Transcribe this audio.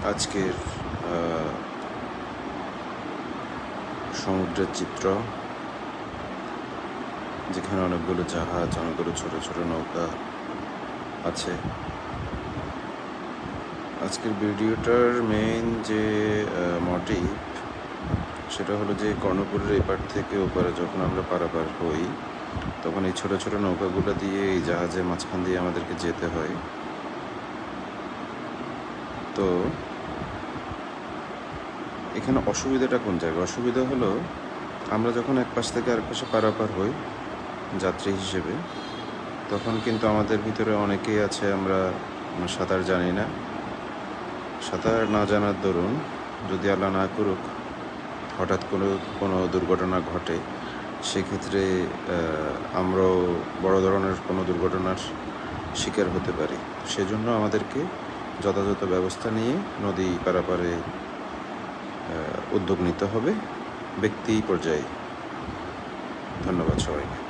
আজকের সমুদ্রের চিত্র, যেখানে অনেকগুলো জাহাজ, অনেকগুলো ছোট ছোট নৌকা আছে। আজকের ভিডিওটার মেইন যে মোটিভ, সেটা হলো যে কর্ণপুরের এপার থেকে ওপারে যখন আমরা পারাপার হই, তখন এই ছোট ছোট নৌকাগুলো দিয়ে এই জাহাজের মাঝখান দিয়ে আমাদেরকে যেতে হয়। তো এখানে অসুবিধাটা কোন জায়গায়? অসুবিধা হলো আমরা যখন এক পাশ থেকে আরেক পাশে পারাপার হই যাত্রী হিসেবে, তখন কিন্তু আমাদের ভিতরে অনেকেই আছে আমরা সাঁতার জানি না। সাঁতার না জানার দরুন যদি আল্লাহ না করুক হঠাৎ কোনো দুর্ঘটনা ঘটে, সেক্ষেত্রে আমরাও বড় ধরনের কোনো দুর্ঘটনার শিকার হতে পারি। সেজন্য আমাদেরকে যথাযথ ব্যবস্থা নিয়ে নদী পারাপারে উদ্যোগ নিতে হবে ব্যক্তি পর্যায়ে। ধন্যবাদ সবাইকে।